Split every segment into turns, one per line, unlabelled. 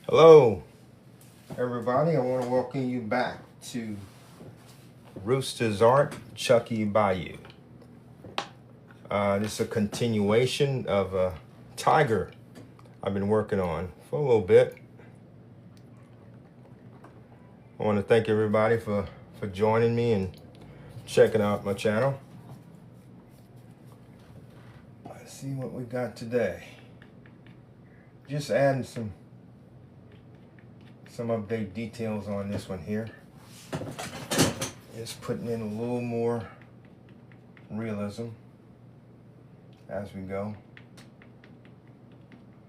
Hello, everybody. I want to welcome you back to Rooster's Art, Chucky Bayou. This is a continuation of a tiger I've been working on for a little bit. I want to thank everybody for joining me and checking out my channel. Let's see what we got today. Just adding some update details on this one here. Just putting in a little more realism as we go.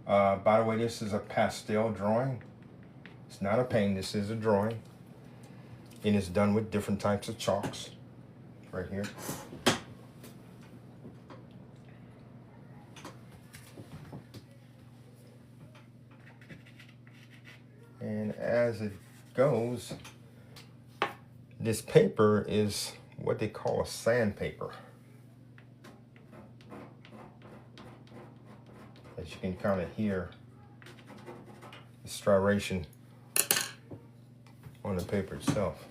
By the way, this is a pastel drawing. It's not a paint, this is a drawing. And it's done with different types of chalks right here. And as it goes, this paper is what they call a sandpaper. As you can kind of hear the striation on the paper itself.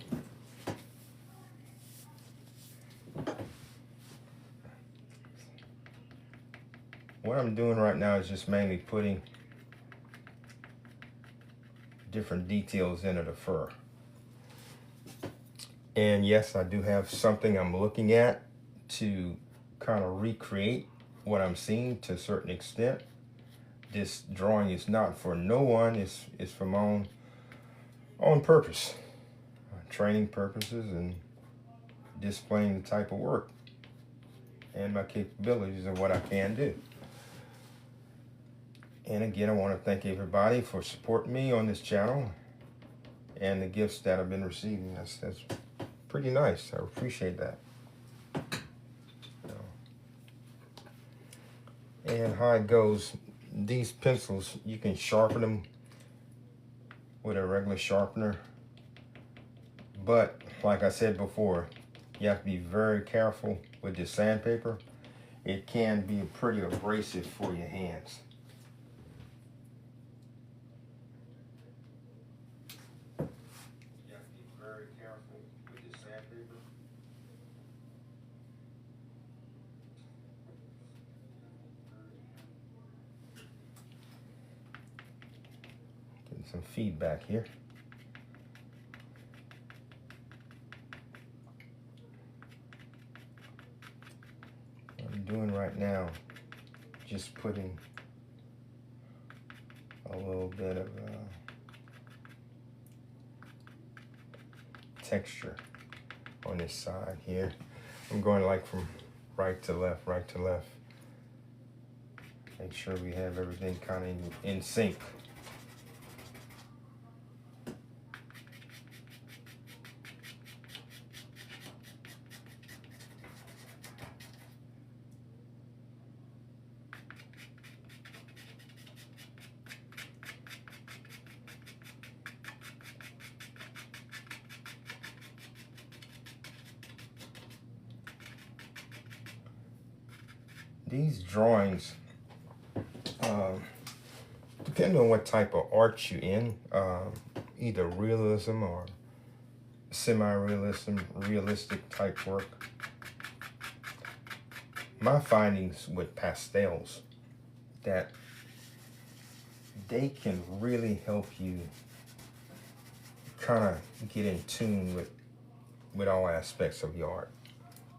What I'm doing right now is just mainly putting different details into the fur. And yes, I do have something I'm looking at to kind of recreate what I'm seeing to a certain extent. This drawing is not for no one, it's for my own purpose. Training purposes and displaying the type of work and my capabilities of what I can do. And again, I want to thank everybody for supporting me on this channel and the gifts that I've been receiving. That's pretty nice. I appreciate that. And how it goes, these pencils, you can sharpen them with a regular sharpener. But like I said before, you have to be very careful with this sandpaper. It can be pretty abrasive for your hands. Getting some feedback here. What I'm doing right now, just putting a little bit of texture on this side here. I'm going like from right to left, right to left. Make sure we have everything kind of in sync. These drawings, depending on what type of art you're in, either realism or semi-realism, realistic type work. My findings with pastels, that they can really help you kind of get in tune with all aspects of your art.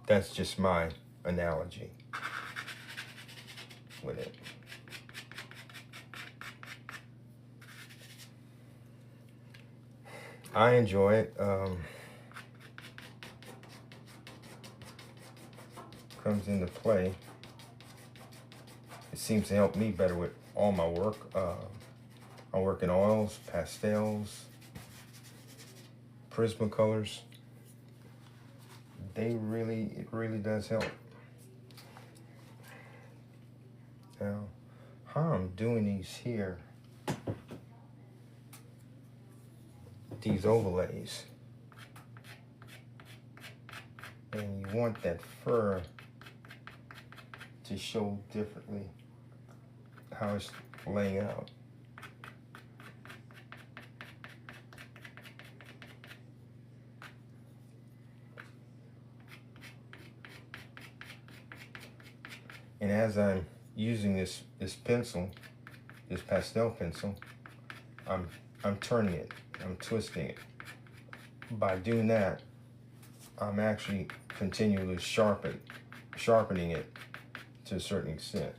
That's just my analogy with it. I enjoy it. Comes into play. It seems to help me better with all my work. I work in oils, pastels, Prismacolors. It really does help. Now, how I'm doing these here, these overlays, and you want that fur to show differently how it's laying out. And as I'm using this pencil, this pastel pencil, I'm turning it, I'm twisting it. By doing that, I'm actually continually sharpening it to a certain extent.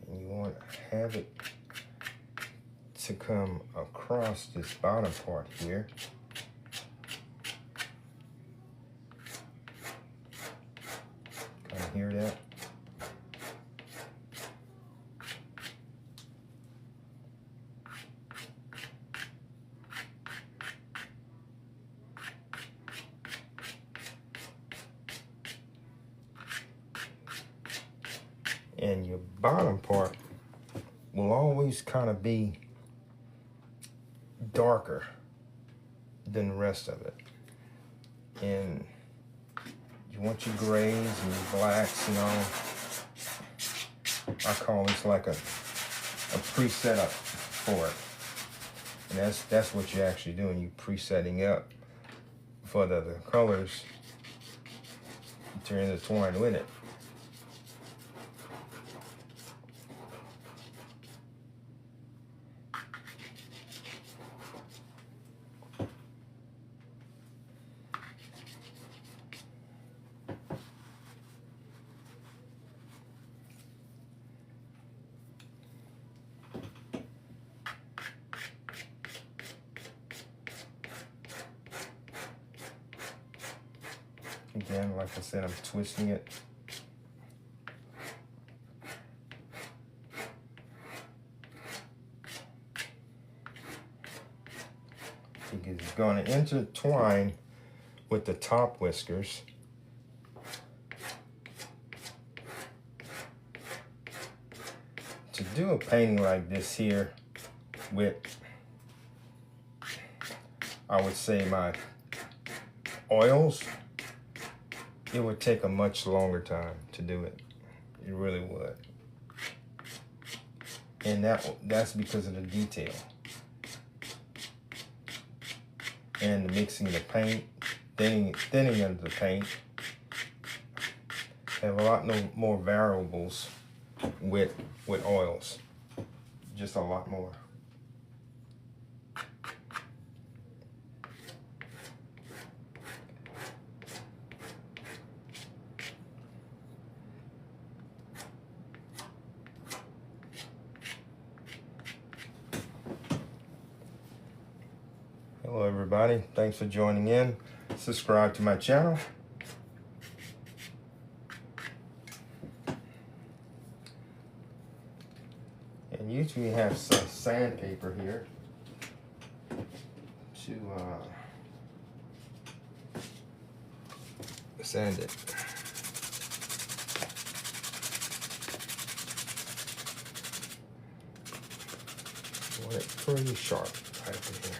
And you want to have it to come across this bottom part here. Can you hear that? And your bottom part will always kind of be darker than the rest of it. And you want your grays and your blacks and all. I call this like a pre-setup for it. And that's what you're actually doing. You're pre-setting up for the colors to intertwine with it. Again, like I said, I'm twisting it. Because it's going to intertwine with the top whiskers. To do a painting like this here with, I would say, my oils, it would take a much longer time to do it. It really would. And that's because of the detail. And the mixing of the paint, thinning of the paint. Have a lot more variables with oils. Just a lot more. Hello everybody, thanks for joining in. Subscribe to my channel. And usually have some sandpaper here to sand it. I want it pretty sharp right in here.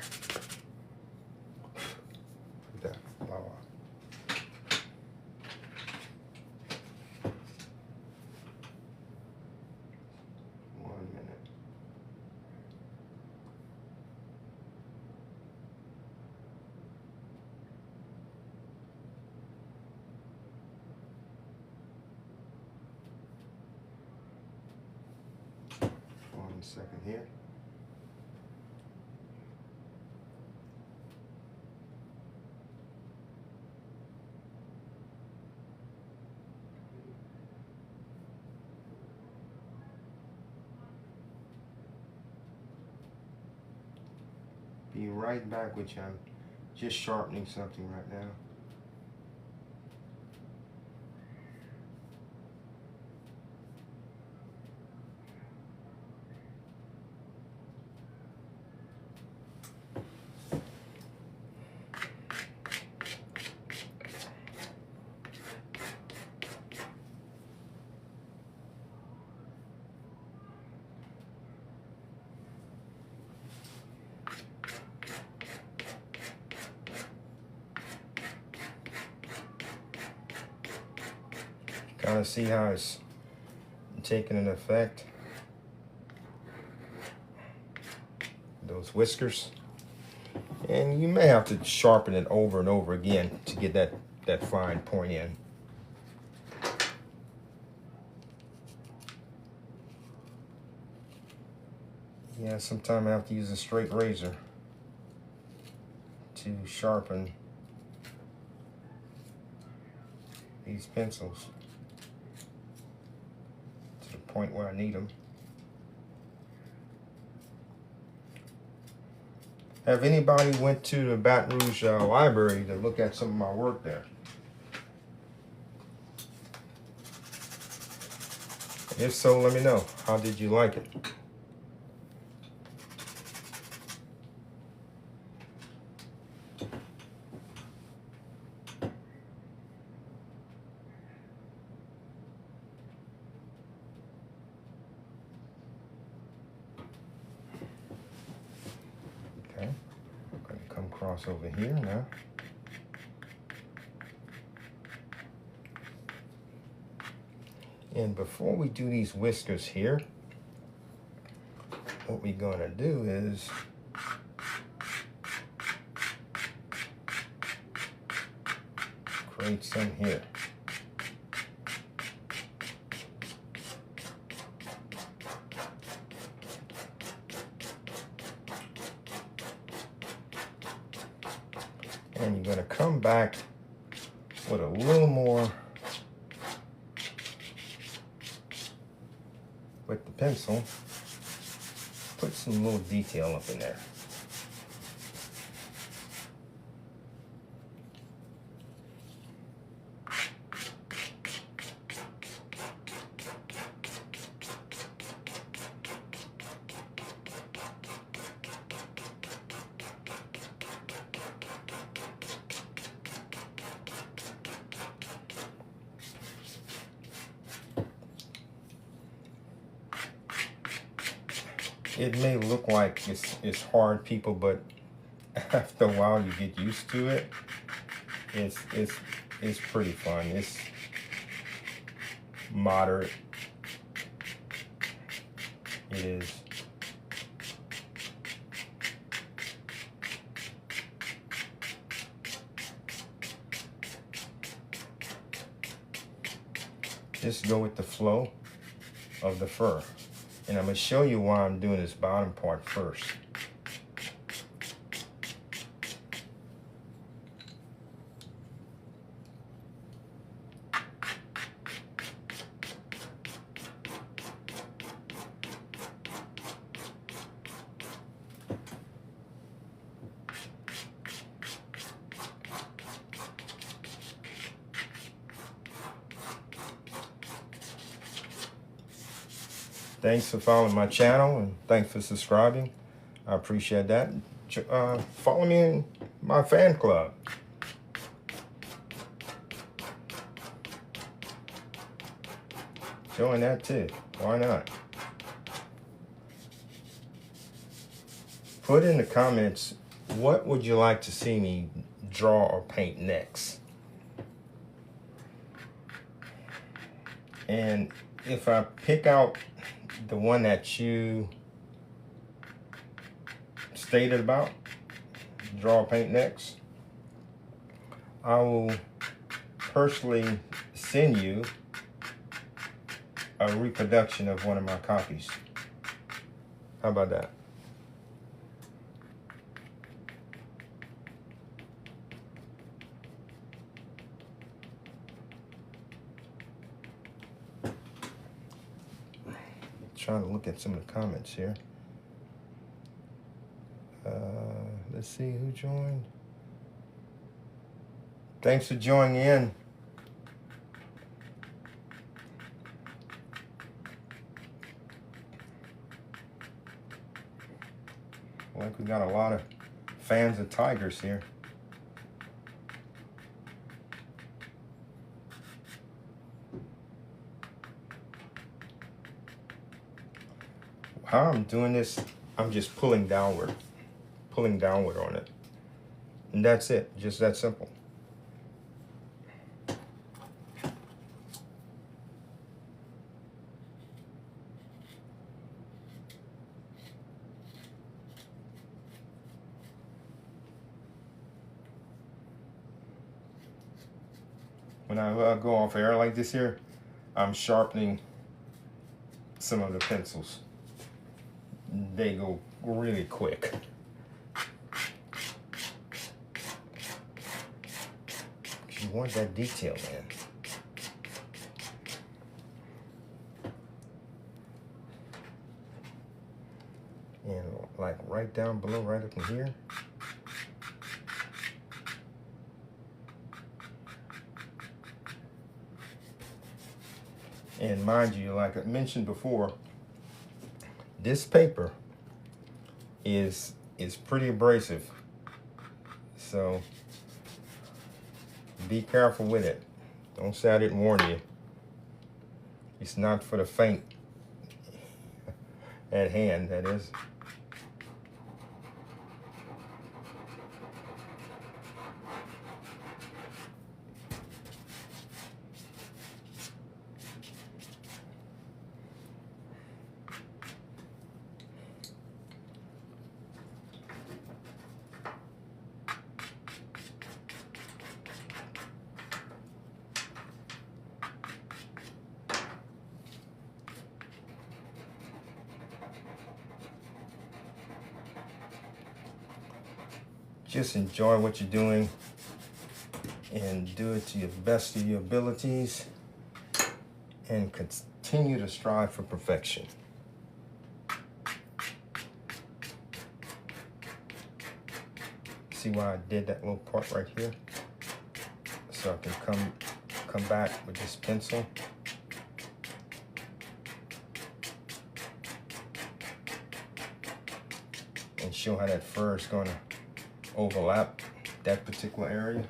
Second here. Be right back with you. I'm just sharpening something right now. Kind of see how it's taking an effect. Those whiskers. And you may have to sharpen it over and over again to get that fine point in. Yeah, sometimes I have to use a straight razor to sharpen these pencils to the point where I need them. Have anybody went to the Baton Rouge library to look at some of my work there? If so, let me know. How did you like it? Okay, I'm going to come across over here now. And before we do these whiskers here, what we're going to do is create some here. And you're going to come back with a little more with the pencil, put some little detail up in there. It may look like it's hard, people, but after a while you get used to it. It's pretty fun. It's moderate. It is. Just go with the flow of the fur. And I'm going to show you why I'm doing this bottom part first. Thanks for following my channel and thanks for subscribing. I appreciate that. Follow me in my fan club. Join that too. Why not? Put in the comments, what would you like to see me draw or paint next? And if I pick out the one that you stated about, draw or paint next, I will personally send you a reproduction of one of my copies. How about that? Trying to look at some of the comments here. Let's see who joined. Thanks for joining in. Like we got a lot of fans of tigers here. How I'm doing this, I'm just pulling downward on it. And that's it, just that simple. when I go off air like this here, I'm sharpening some of the pencils. They go really quick. You want that detail, man. And like right down below, right up in here. And mind you, like I mentioned before, this paper is pretty abrasive. So be careful with it. Don't say I didn't warn you. It's not for the faint at hand, that is. Just enjoy what you're doing and do it to the best of your abilities and continue to strive for perfection. See why I did that little part right here? So I can come back with this pencil. And show how that fur is going to overlap that particular area.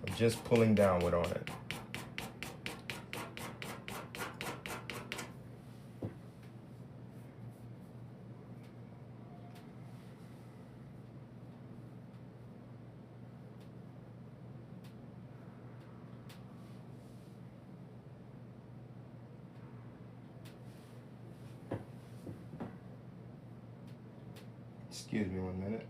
I'm just pulling downward on it. Excuse me 1 minute.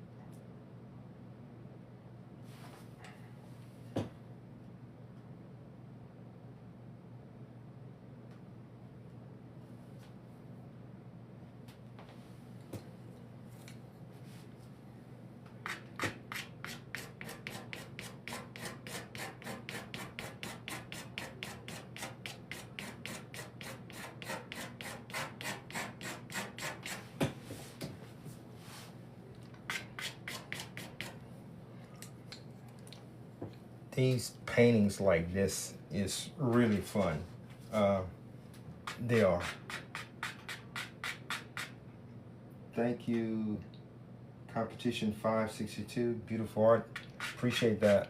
These paintings like this is really fun. They are. Thank you, Competition 562. Beautiful art. Appreciate that.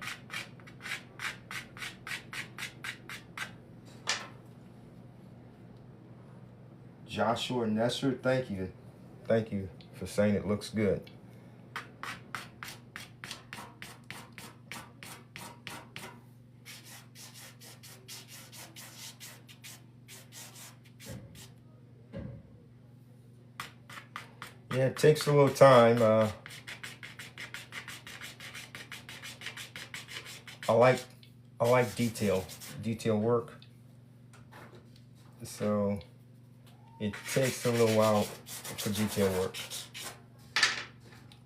Joshua Nesser, thank you. Thank you for saying it looks good. Yeah, it takes a little time. I like detail work. So it takes a little while for detail work.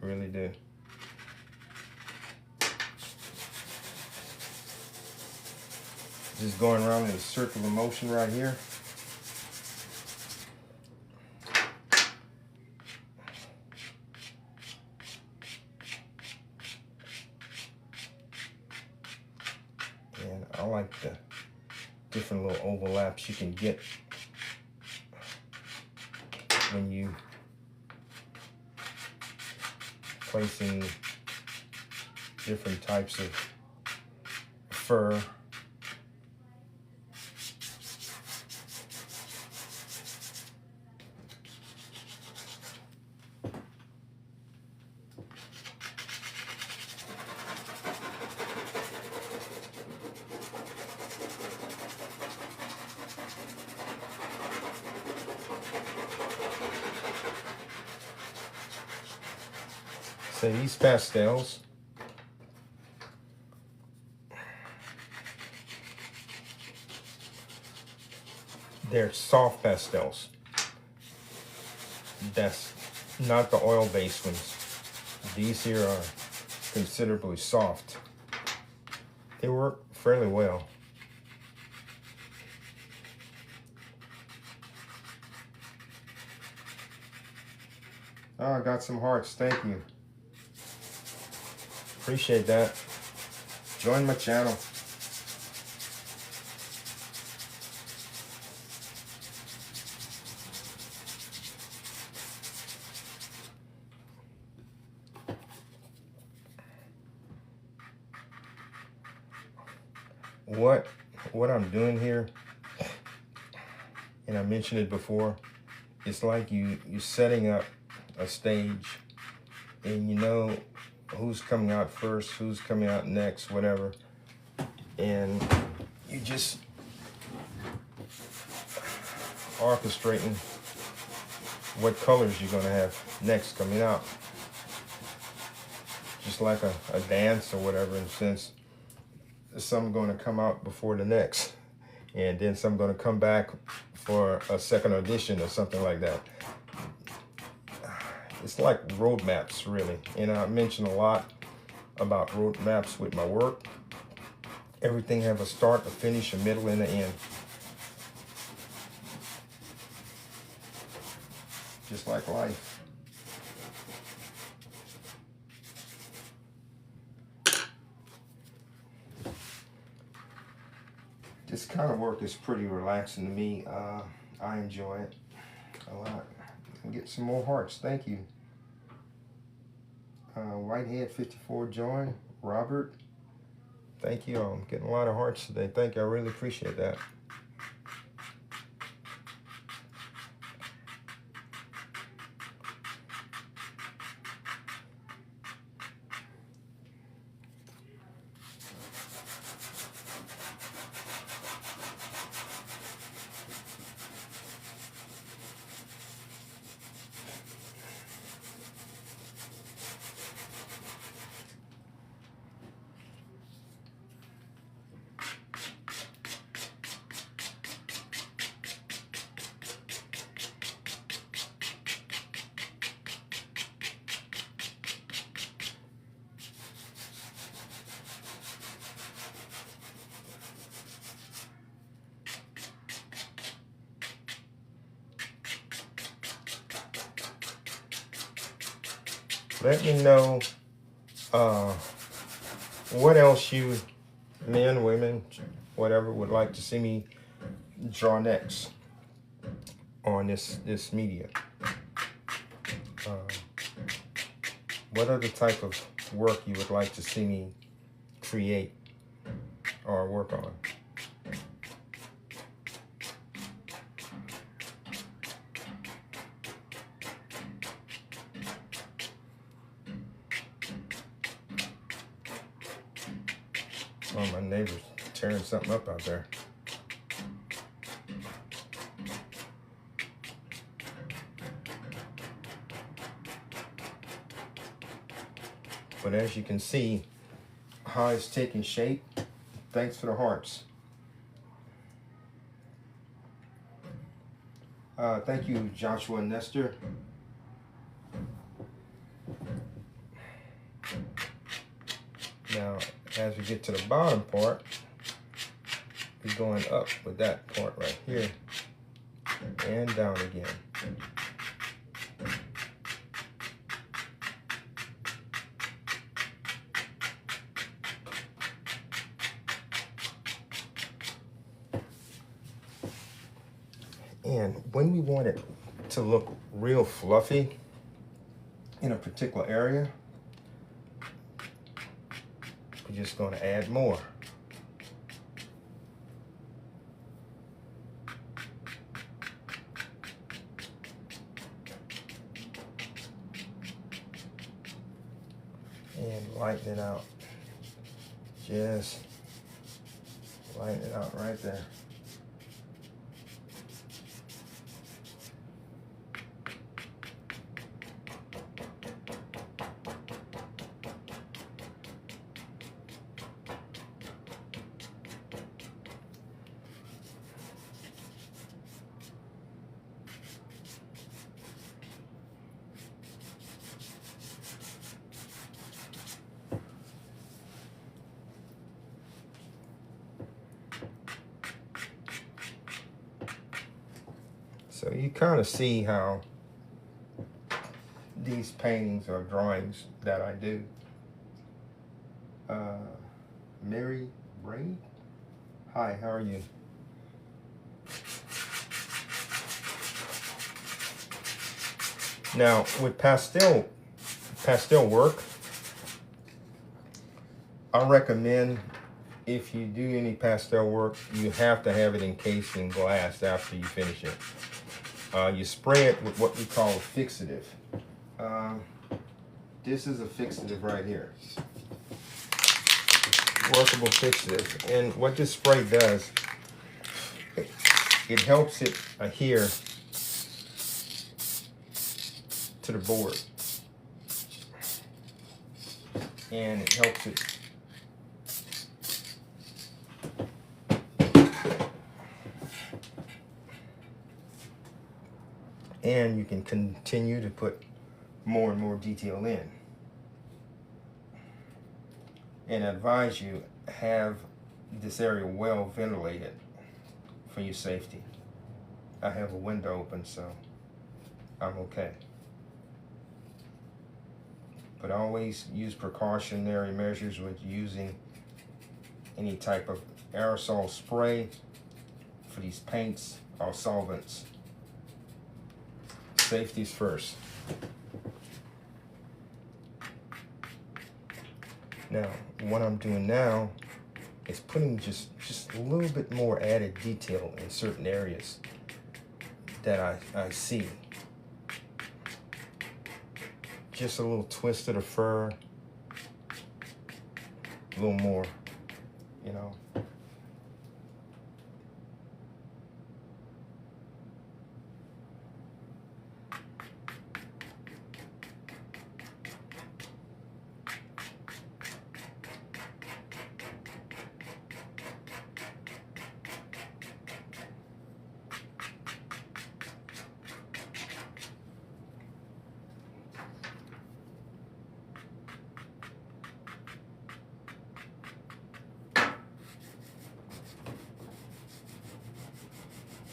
Really do. Just going around in a circular motion right here. And I like the different little overlaps you can get when you placing different types of fur. So these pastels, they're soft pastels. That's not the oil-based ones. These here are considerably soft. They work fairly well. Oh, I got some hearts. Thank you. Appreciate that. Join my channel. What I'm doing here, and I mentioned it before, it's like you're setting up a stage, and you know who's coming out first, who's coming out next, whatever, and you just orchestrating what colors you're going to have next coming out, just like a dance or whatever, in a sense. Some going to come out before the next, and then some going to come back for a second audition or something like that. It's like roadmaps, really. And I mention a lot about roadmaps with my work. Everything have a start, a finish, a middle, and an end. Just like life. This kind of work is pretty relaxing to me. I enjoy it a lot. Get some more hearts. Thank you. Whitehead 54 join. Robert. Thank you. I'm getting a lot of hearts today. Thank you. I really appreciate that. Let me know what else you, men, women, whatever, would like to see me draw next on this media. What other type of work you would like to see me create or work on? Oh, my neighbor's tearing something up out there. But as you can see, how it's taking shape. Thanks for the hearts. Thank you, Joshua and Nestor. Now, as we get to the bottom part, we're going up with that part right here and down again. And when we want it to look real fluffy in a particular area, we're just going to add more. And lighten it out. Just lighten it out right there. So you kind of see how these paintings or drawings that I do. Mary Ray, hi, how are you? Now with pastel work, I recommend if you do any pastel work, you have to have it encased in glass after you finish it. You spray it with what we call a fixative. This is a fixative right here. Workable fixative. And what this spray does, it helps it adhere to the board. And it helps it and you can continue to put more and more detail in. And I advise you have this area well ventilated for your safety. I have a window open, so I'm okay. But always use precautionary measures with using any type of aerosol spray for these paints or solvents. Safety's first. Now, what I'm doing now is putting just a little bit more added detail in certain areas that I see. Just a little twist of the fur, a little more, you know.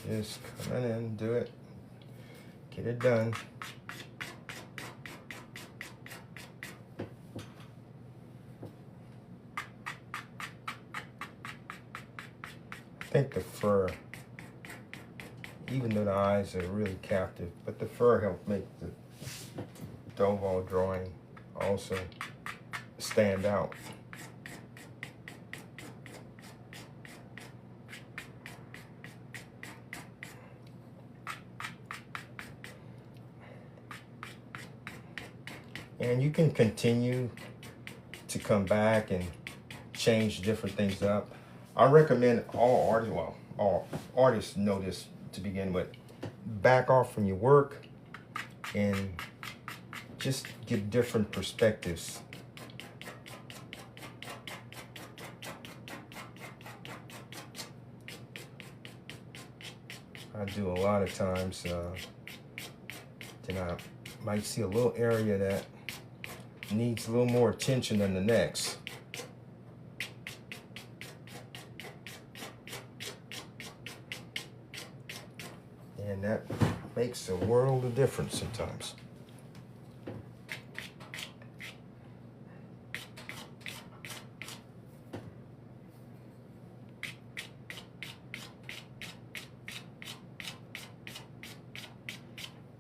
Just come in, do it, get it done. I think the fur, even though the eyes are really captive, but the fur helped make the overall drawing also stand out. And you can continue to come back and change different things up. I recommend all artists know this to begin with. Back off from your work and just get different perspectives. I do a lot of times, then I might see a little area that needs a little more attention than the next. And that makes a world of difference sometimes.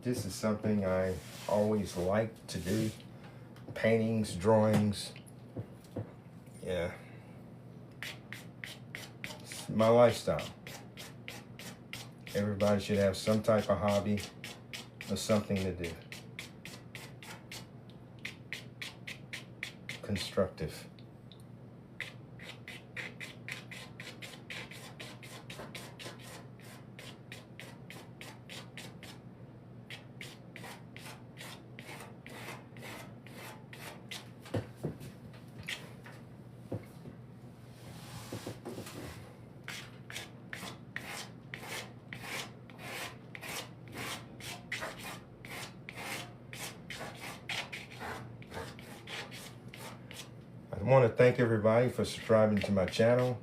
This is something I always like to do. Paintings, drawings, yeah, it's my lifestyle. Everybody should have some type of hobby or something to do. Constructive. I want to thank everybody for subscribing to my channel.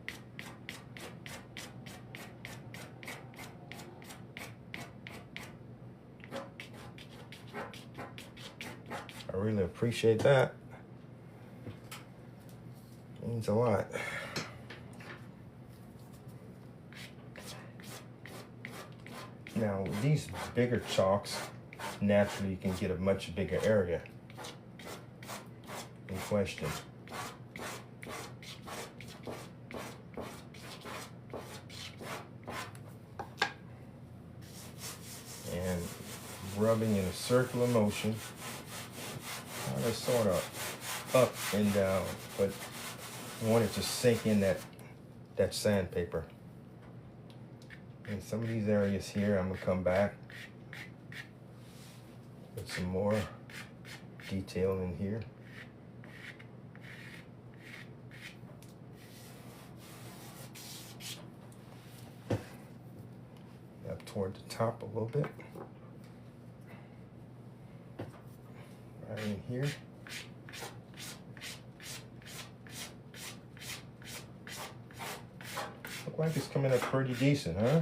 really appreciate that. Means a lot. Now, with these bigger chalks, naturally you can get a much bigger area in question. And rubbing in a circular motion, kind of sort of up and down, but I want it to sink in that sandpaper. In some of these areas here, I'm gonna come back with some more detail in here. Up toward the top a little bit. Right in here. Look like it's coming up pretty decent, huh?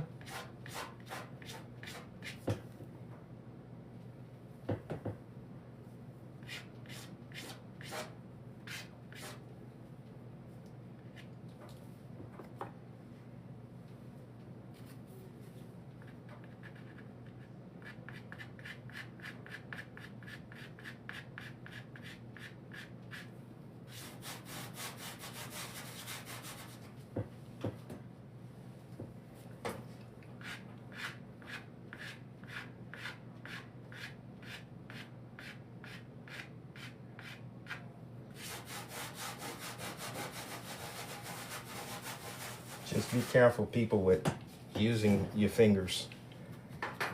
Just be careful, people, with using your fingers.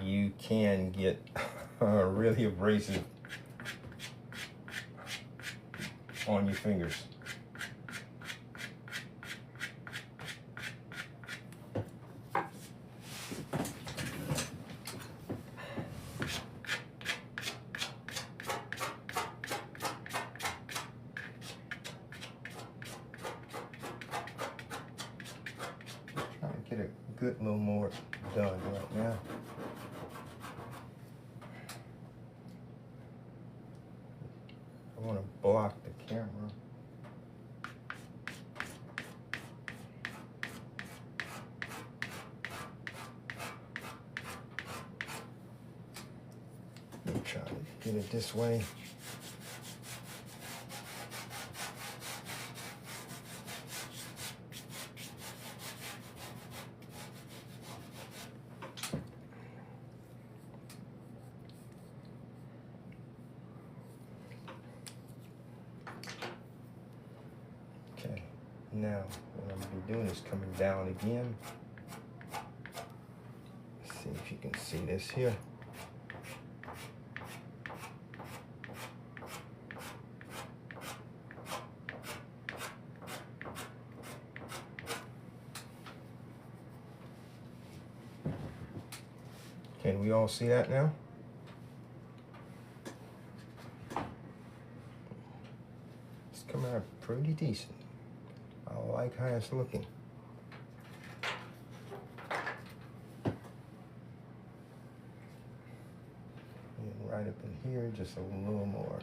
You can get really abrasive on your fingers. Get a good little more done right now. I want to block the camera. I'm trying to get it this way. Okay, now what I'm going to be doing is coming down again. Let's see if you can see this here. Can we all see that now? It's coming out pretty decent. I like how it's looking. And right up in here, just a little more.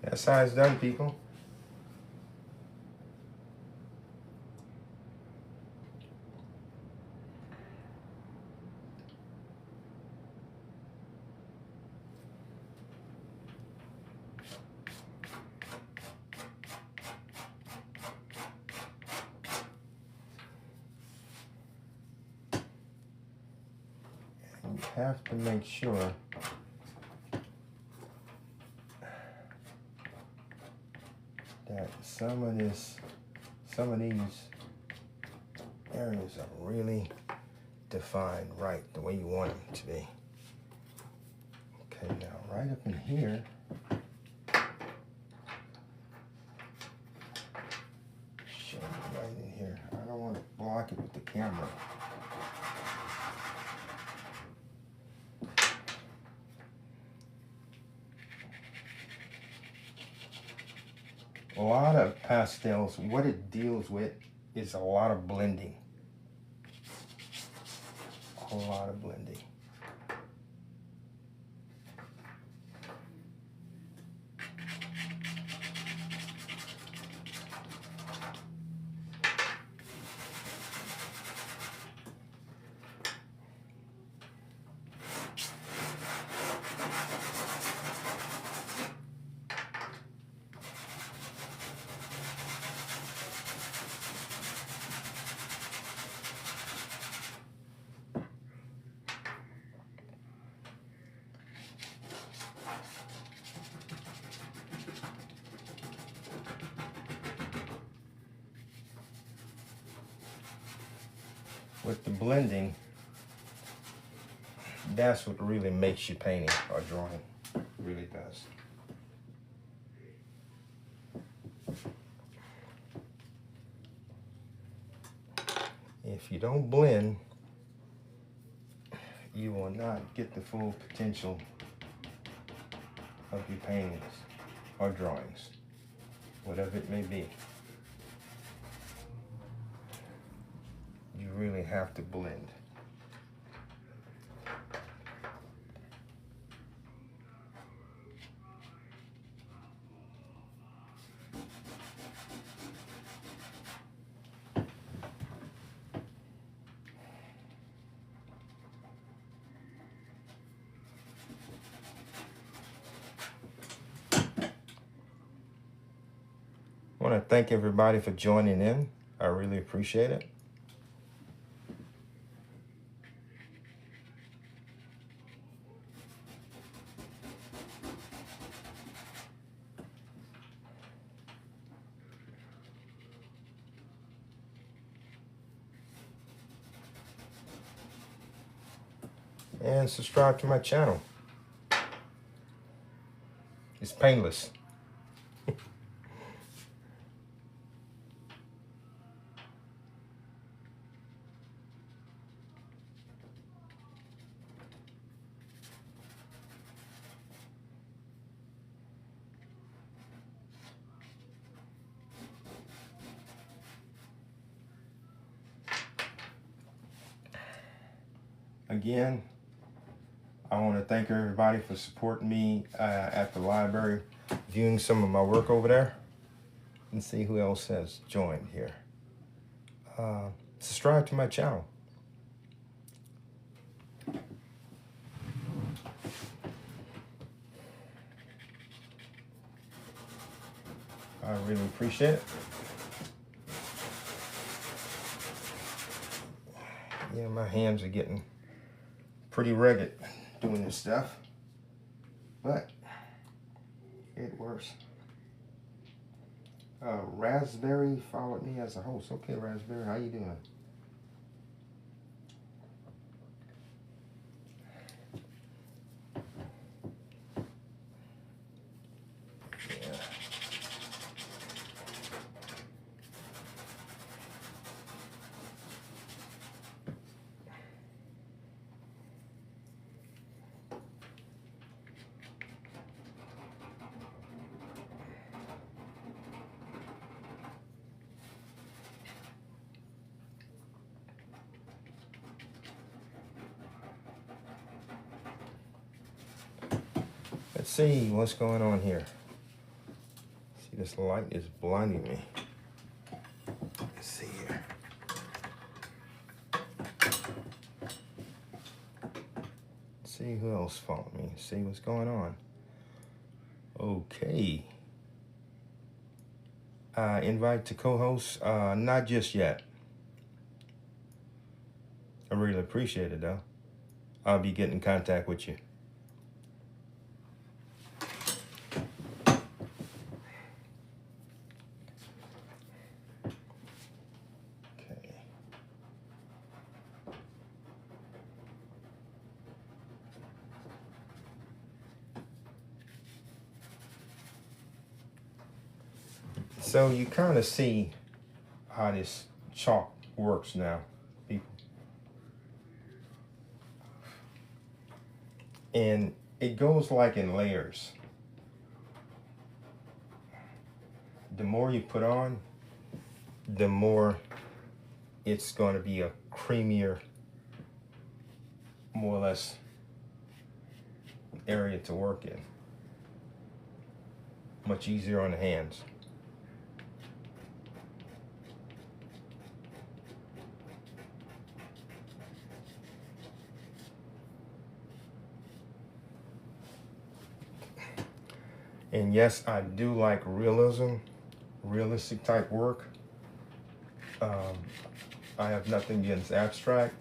That's how it's done, people. And you have to make sure that some of these areas are really defined right the way you want them to be. Okay, now right up in here, show it right in here. I don't want to block it with the camera. A lot of pastels, what it deals with is a lot of blending. A lot of blending. With the blending, that's what really makes you painting or drawing. It really does. If you don't blend, you will not get the full potential of your paintings or drawings, whatever it may be. You really have to blend. I want to thank everybody for joining in. I really appreciate it. And subscribe to my channel. It's painless. Again, I want to thank everybody for supporting me at the library, viewing some of my work over there, and see who else has joined here. Subscribe to my channel. I really appreciate it. Yeah, my hands are getting pretty rugged doing this stuff, but it works. Raspberry followed me as a host. Okay, Raspberry, how you doing? Yeah. Let's see what's going on here. See, this light is blinding me. Let's see here. See who else followed me. See what's going on. Okay. Invite to co-host. Not just yet. I really appreciate it though. I'll be getting in contact with you. So you kind of see how this chalk works now, people. And it goes like in layers. The more you put on, the more it's going to be a creamier, more or less, area to work in. Much easier on the hands. And yes, I do like realistic type work. I have nothing against abstract.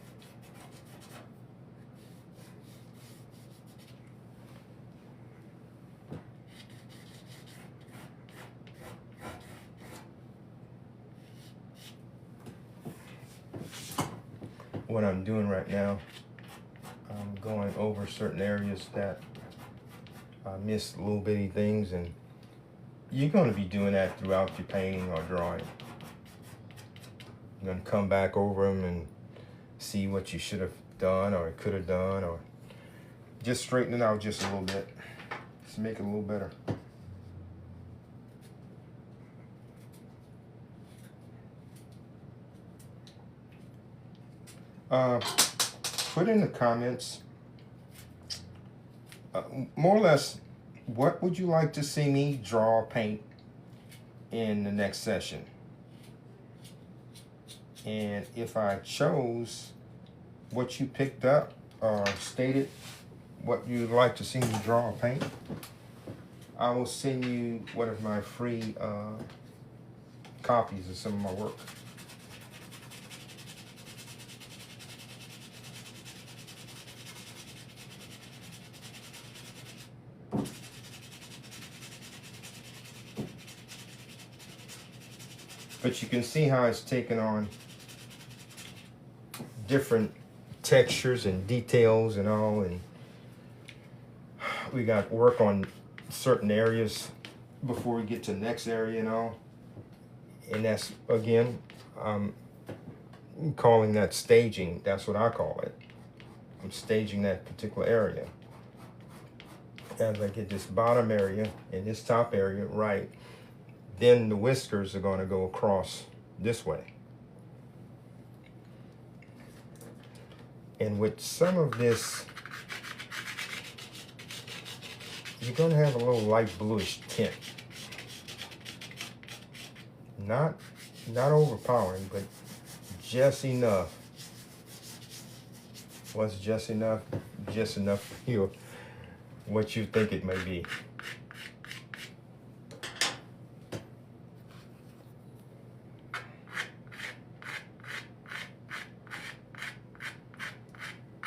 What I'm doing right now, I'm going over certain areas that I missed little bitty things, and you're going to be doing that throughout your painting or drawing. You're going to come back over them and see what you should have done or could have done, or just straighten it out just a little bit. Just make it a little better. Put in the comments, more or less, what would you like to see me draw or paint in the next session? And if I chose what you picked up or stated what you'd like to see me draw or paint, I will send you one of my free copies of some of my work. But you can see how it's taken on different textures and details and all, and we got work on certain areas before we get to the next area and all. And that's, again, I'm calling that staging. That's what I call it. I'm staging that particular area. As I get this bottom area and this top area right, then the whiskers are going to go across this way. And with some of this, you're going to have a little light bluish tint. Not overpowering, but just enough. What's just enough? Just enough for you, what you think it may be.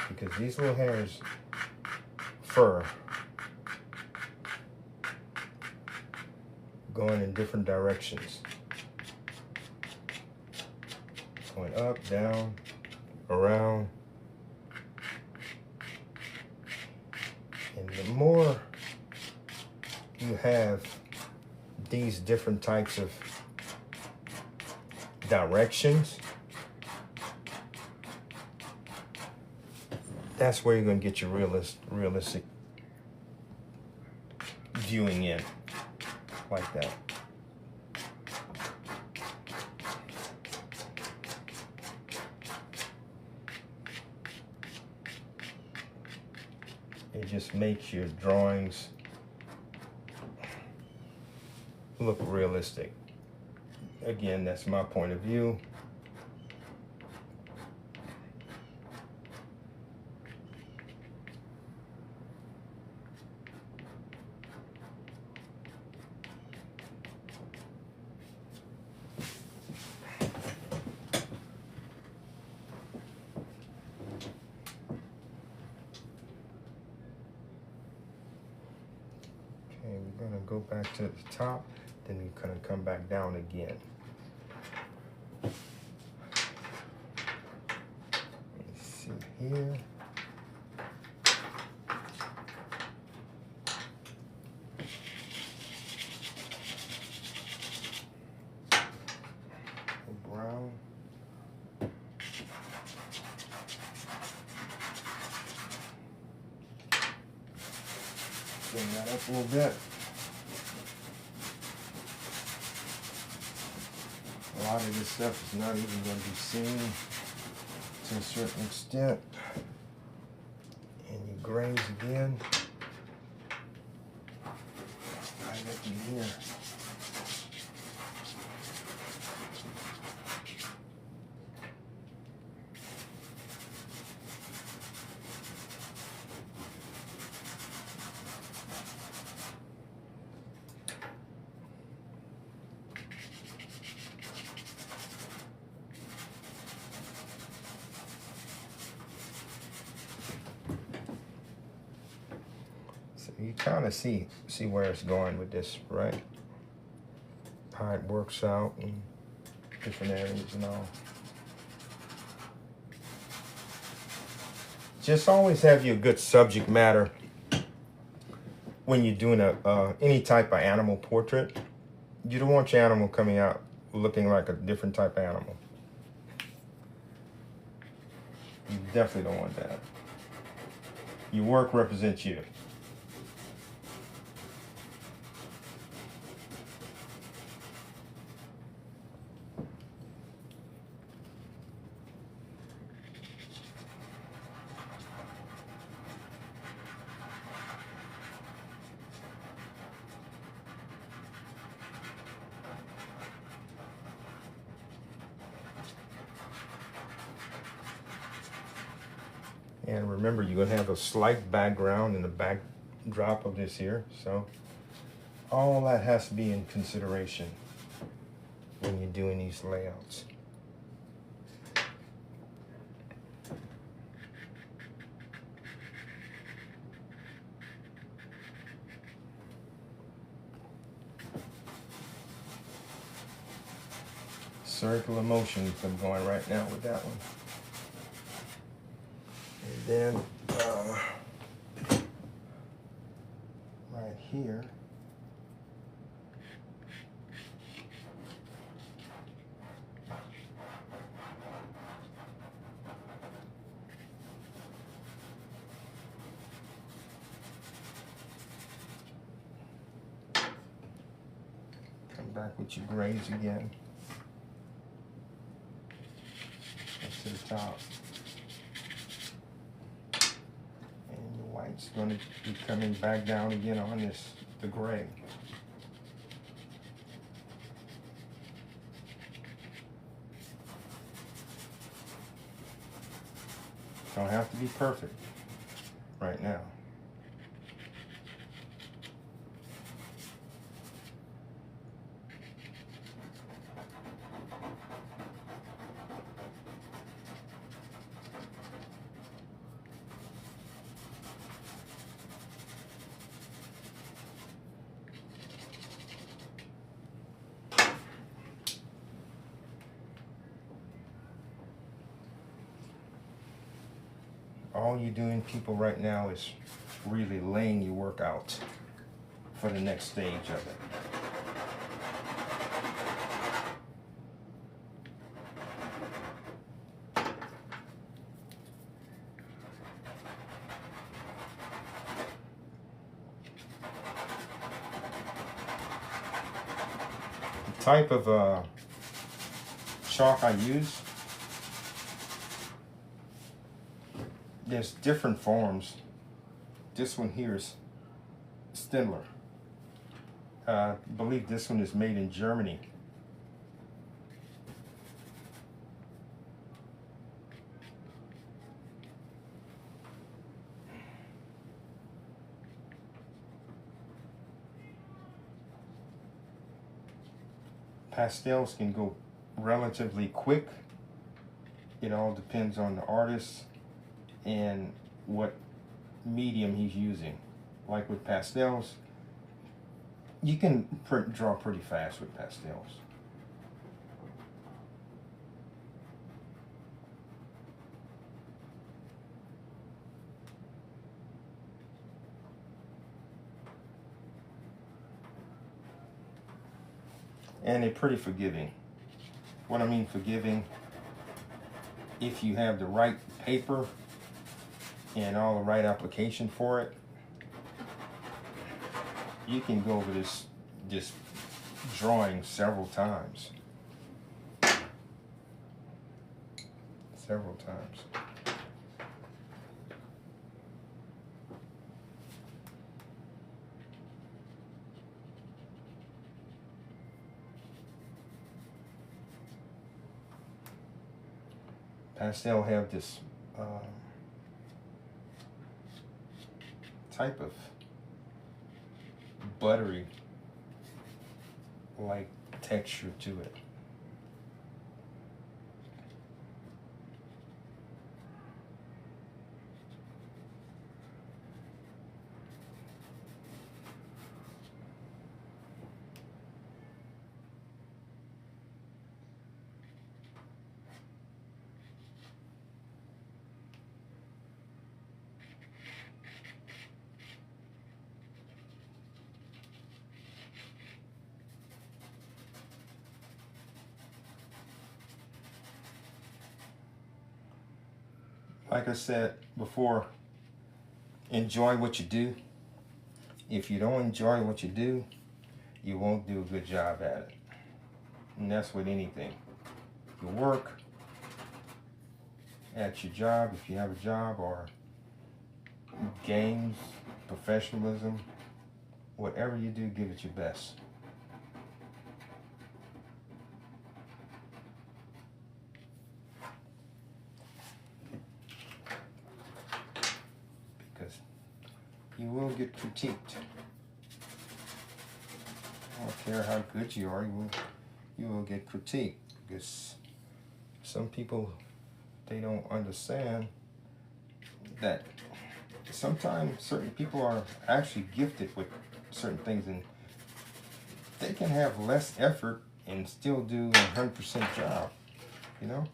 Because these little hairs, fur, going in different directions. Going up, down, around. And the more you have these different types of directions, that's where you're going to get your realistic viewing in, like that. It just makes your drawings look realistic. Again, that's my point of view. We're going to go back to the top, then we're going to come back down again. Let's see here. Bring that up a little bit. A lot of this stuff is not even going to be seen to a certain extent. And you graze again. Right up in here. You kind of see where it's going with this, right? How it works out in different areas and all. Just always have your good subject matter when you're doing any type of animal portrait. You don't want your animal coming out looking like a different type of animal. You definitely don't want that. Your work represents you. And remember, you're going to have a slight background in the backdrop of this here. So all that has to be in consideration when you're doing these layouts. Circular motions I'm going right now with that one. And then right here, come back with your grays again. Up to the top. It's going to be coming back down again on the gray. Don't have to be perfect right now. All you're doing, people, right now is really laying your work out for the next stage of it. The type of chalk I use, there's different forms. This one here is Stendler. I believe this one is made in Germany. Pastels can go relatively quick. It all depends on the artist and what medium he's using. Like with pastels, you can draw pretty fast with pastels. And they're pretty forgiving. What I mean forgiving, if you have the right paper and all the right application for it, you can go over this drawing several times. Several times. Pastel have this type of buttery like texture to it. Like I said before, enjoy what you do. If you don't enjoy what you do, you won't do a good job at it. And that's with anything. Your work, at your job, if you have a job, or games, professionalism, whatever you do, give it your best. You will get critiqued. I don't care how good you are, you will get critiqued, because some people, they don't understand that sometimes certain people are actually gifted with certain things, and they can have less effort and still do a 100% job, you know?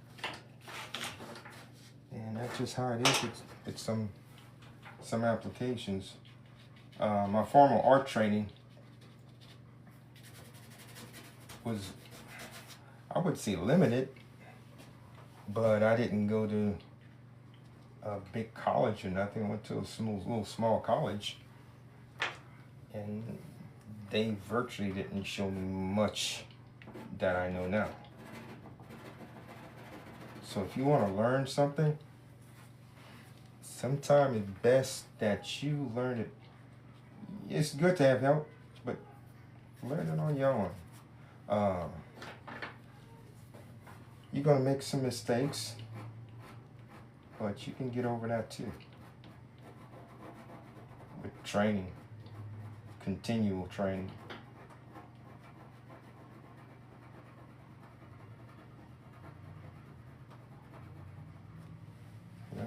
And that's just how it is with some applications. My formal art training was, I would say, limited, but I didn't go to a big college or nothing. I went to a little small college, and they virtually didn't show me much that I know now. So if you want to learn something, sometimes it's best that you learn it. It's good to have help, but learn it on your own. You're going to make some mistakes, but you can get over that too. With training, continual training. Yeah.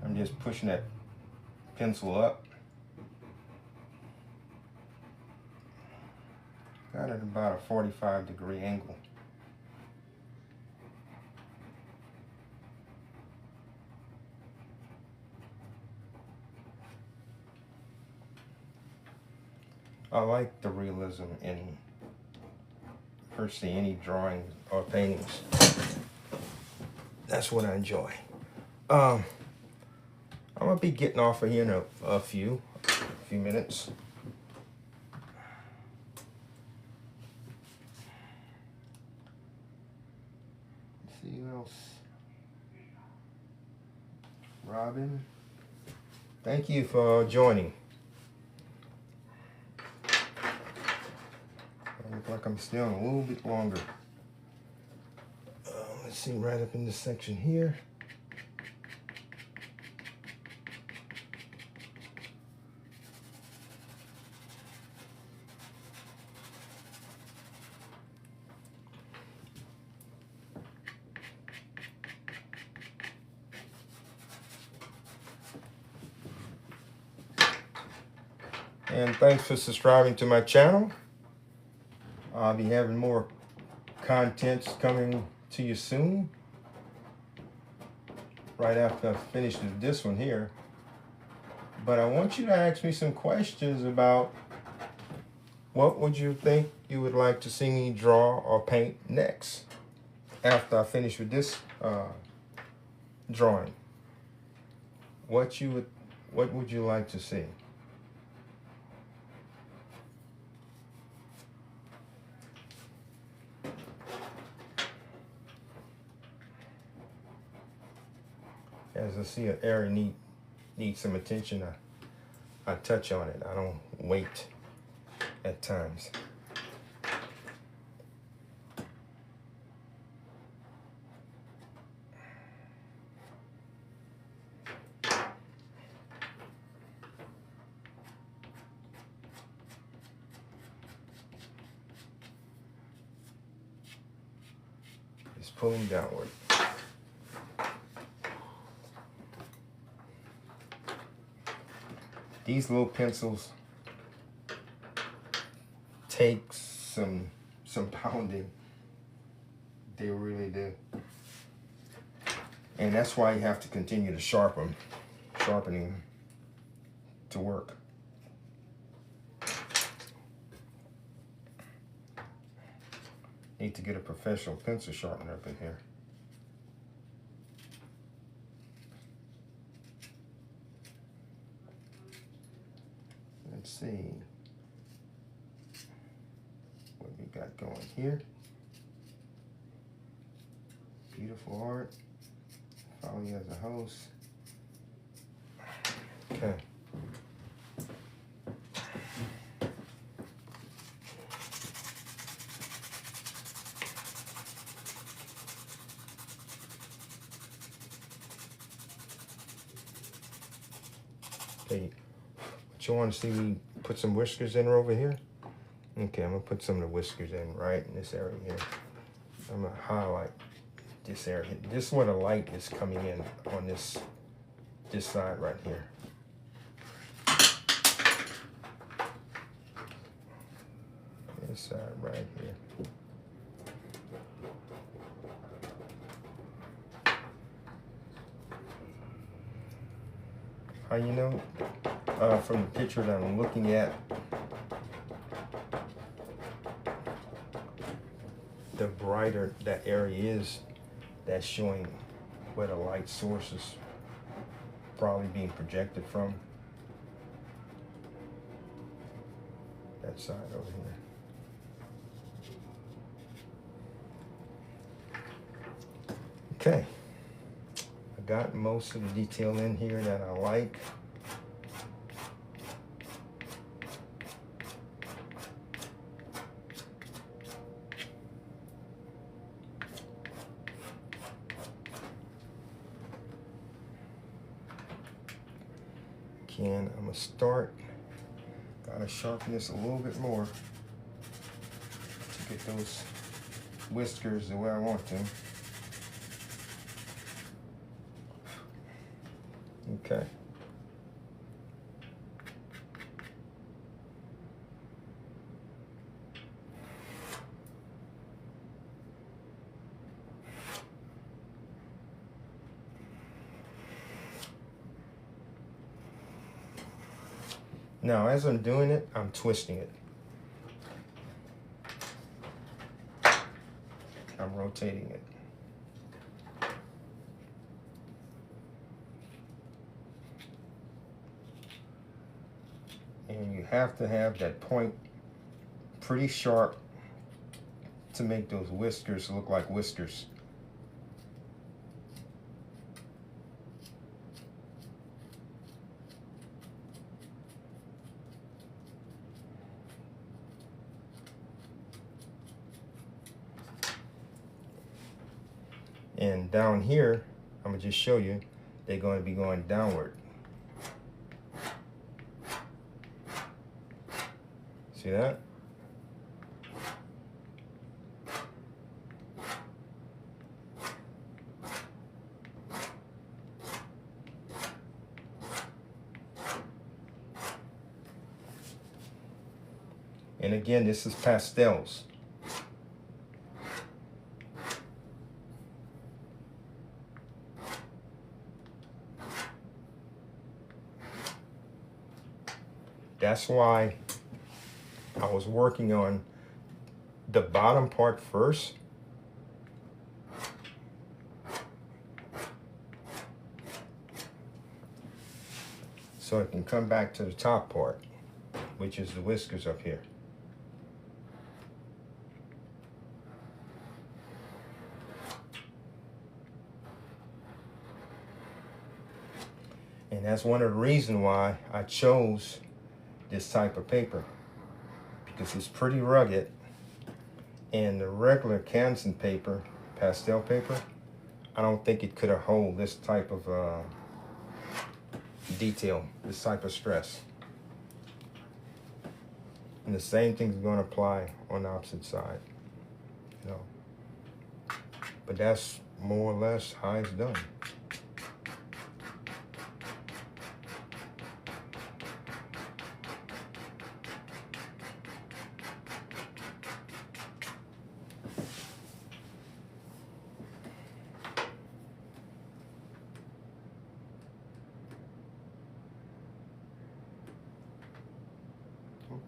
I'm just pushing that pencil up. Got it about a 45-degree angle. I like the realism in virtually any drawing or paintings. That's what I enjoy. I'm gonna be getting off of here in a few minutes. Let's see who else. Robin, thank you for joining. I look like I'm still a little bit longer. Let's see, right up in this section here. And thanks for subscribing to my channel. I'll be having more contents coming to you soon. Right after I finish this one here. But I want you to ask me some questions about what would you think you would like to see me draw or paint next after I finish with this drawing. What would you like to see? As I see an area needs some attention, I touch on it. I don't wait at times. Just pulling downward. These little pencils take some pounding. They really do. And that's why you have to continue to sharpening them to work. Need to get a professional pencil sharpener up in here. Let's see what we got going here. Beautiful art. Follow you as a host. Okay. Okay. You want to see me put some whiskers in over here? Okay, I'm gonna put some of the whiskers in right in this area here. I'm gonna highlight this area. This is where the light is coming in on this side right here. This side right here. How you know? From the picture that I'm looking at, the brighter that area is, that's showing where the light source is probably being projected from. That side over here. Okay, I got most of the detail in here that I like. I'm gonna start, gotta sharpen this a little bit more to get those whiskers the way I want them. Okay. Now, as I'm doing it, I'm twisting it. I'm rotating it. And you have to have that point pretty sharp to make those whiskers look like whiskers. And down here, I'm gonna just show you, they're going to be going downward. See that? And again, this is pastels. That's why I was working on the bottom part first. So I can come back to the top part, which is the whiskers up here. And that's one of the reasons why I chose this type of paper, because it's pretty rugged, and the regular canson paper, pastel paper, I don't think it could have hold this type of detail, this type of stress. And the same thing's going to apply on the opposite side, you know. But that's more or less how it's done.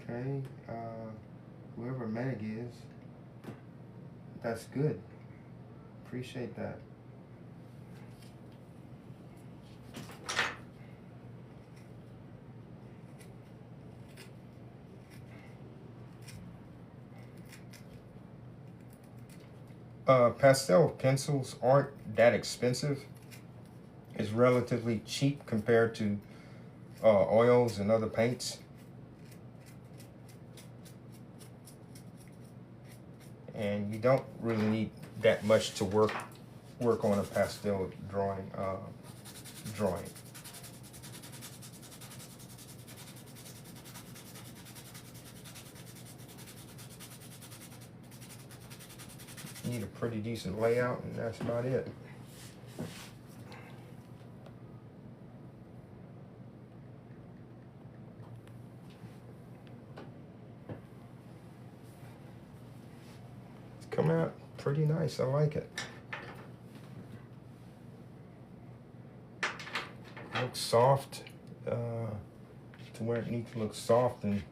Okay, whoever Meg is, that's good. Appreciate that. Pastel pencils aren't that expensive. It's relatively cheap compared to oils and other paints. And you don't really need that much to work on a pastel drawing. You need a pretty decent layout, and that's about it. It's coming out pretty nice. I like it. Looks soft, to where it needs to look soft and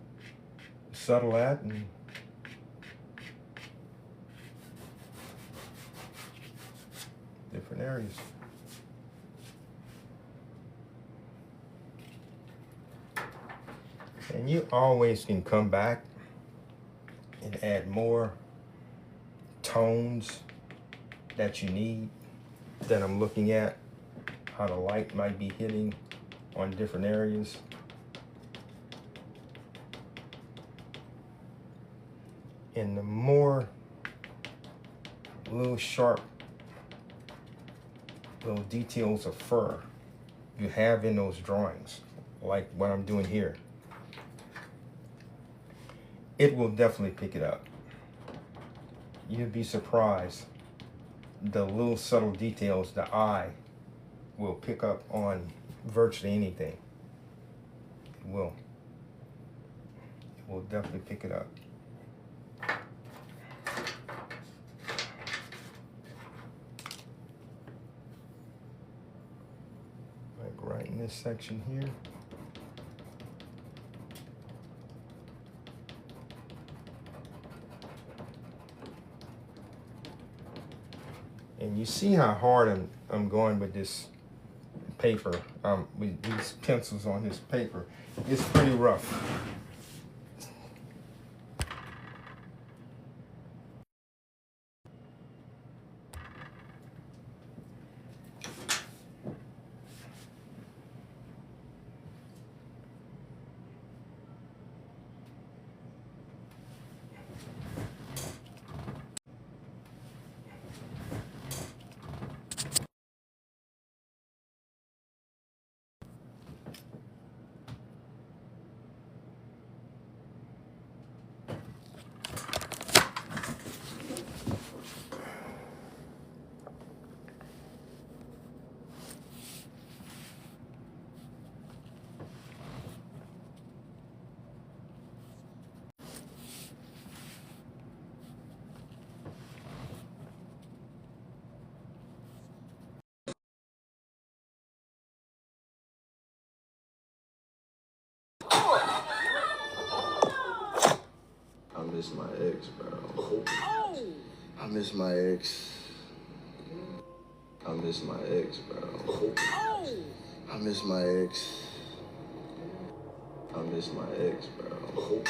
subtle at, and different areas. And you always can come back and add more tones that you need, that I'm looking at how the light might be hitting on different areas. And the more little sharp little details of fur you have in those drawings, like what I'm doing here, it will definitely pick it up. You'd be surprised the little subtle details the eye will pick up on virtually anything. It will. It will definitely pick it up. Like right in this section here. And you see how hard I'm going with this paper, with these pencils on this paper. It's pretty rough.
miss my ex. I miss my ex, bro. I miss my ex. I miss my ex, bro.